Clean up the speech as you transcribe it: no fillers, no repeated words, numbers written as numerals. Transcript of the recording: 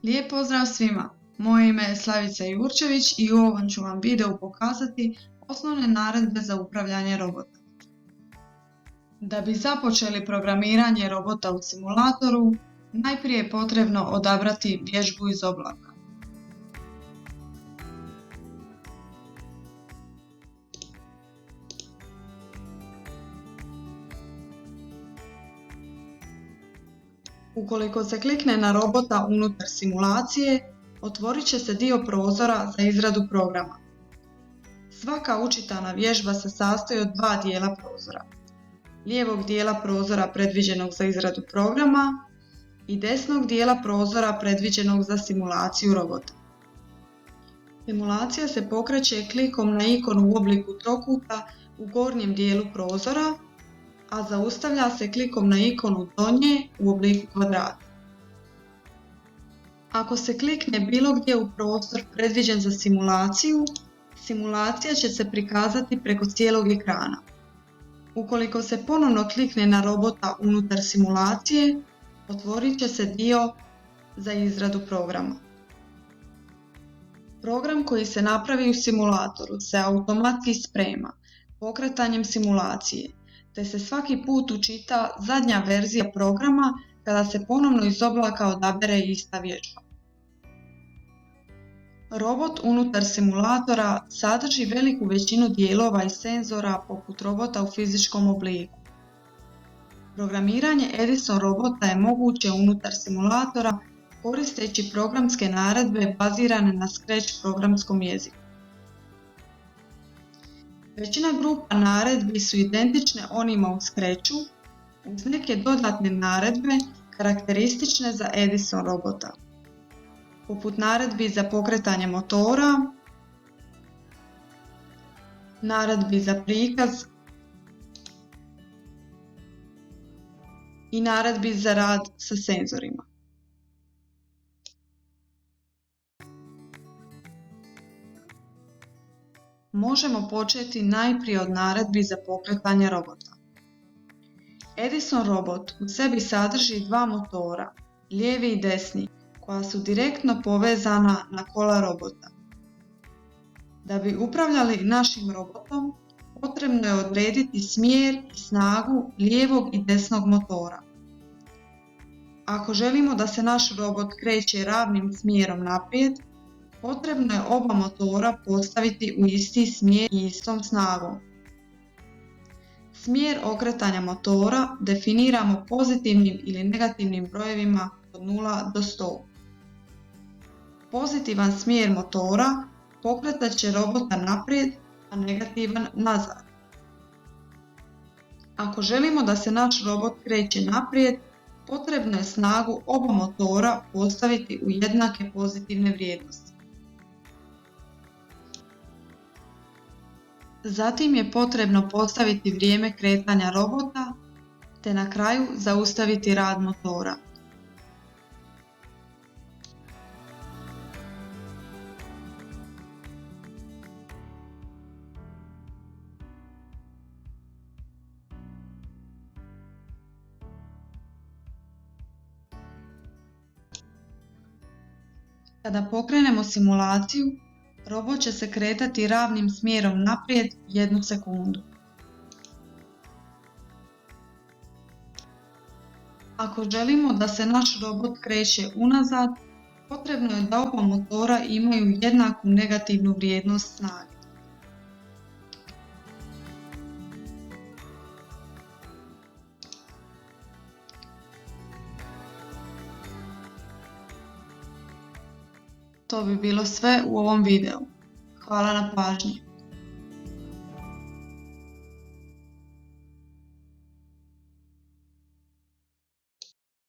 Lijep pozdrav svima! Moje ime je Slavica Jurčević i u ovom ću vam videu pokazati osnovne naredbe za upravljanje robota. Da bi započeli programiranje robota u simulatoru, najprije je potrebno odabrati vježbu iz oblaka. Ukoliko se klikne na robota unutar simulacije, otvorit će se dio prozora za izradu programa. Svaka učitana vježba se sastoji od dva dijela prozora. Lijevog dijela prozora predviđenog za izradu programa i desnog dijela prozora predviđenog za simulaciju robota. Simulacija se pokreće klikom na ikonu u obliku trokuta u gornjem dijelu prozora, a zaustavlja se klikom na ikonu donje u obliku kvadrata. Ako se klikne bilo gdje u prostor predviđen za simulaciju, simulacija će se prikazati preko cijelog ekrana. Ukoliko se ponovno klikne na robota unutar simulacije, otvorit će se dio za izradu programa. Program koji se napravi u simulatoru se automatski sprema pokretanjem simulacije, te se svaki put učita zadnja verzija programa kada se ponovno iz oblaka odabere ista vježba. Robot unutar simulatora sadrži veliku većinu dijelova i senzora poput robota u fizičkom obliku. Programiranje Edison robota je moguće unutar simulatora koristeći programske naredbe bazirane na Scratch programskom jeziku. Većina grupa naredbi su identične onima u Scratchu, uz neke dodatne naredbe karakteristične za Edison robota, poput naredbi za pokretanje motora, naredbi za prikaz i naredbi za rad sa senzorima. Možemo početi najprije od naredbi za pokretanje robota. Edison robot u sebi sadrži dva motora, lijevi i desni, koja su direktno povezana na kola robota. Da bi upravljali našim robotom, potrebno je odrediti smjer i snagu lijevog i desnog motora. Ako želimo da se naš robot kreće ravnim smjerom naprijed, potrebno je oba motora postaviti u isti smjer i istom snagom. Smjer okretanja motora definiramo pozitivnim ili negativnim brojevima od 0 do 100. Pozitivan smjer motora pokretat će robota naprijed, a negativan nazad. Ako želimo da se naš robot kreće naprijed, potrebno je snagu oba motora postaviti u jednake pozitivne vrijednosti. Zatim je potrebno postaviti vrijeme kretanja robota, te na kraju zaustaviti rad motora. Kada pokrenemo simulaciju, robot će se kretati ravnim smjerom naprijed 1 sekundu. Ako želimo da se naš robot kreće unazad, potrebno je da oba motora imaju jednaku negativnu vrijednost snage. To bi bilo sve u ovom videu. Hvala na pažnji.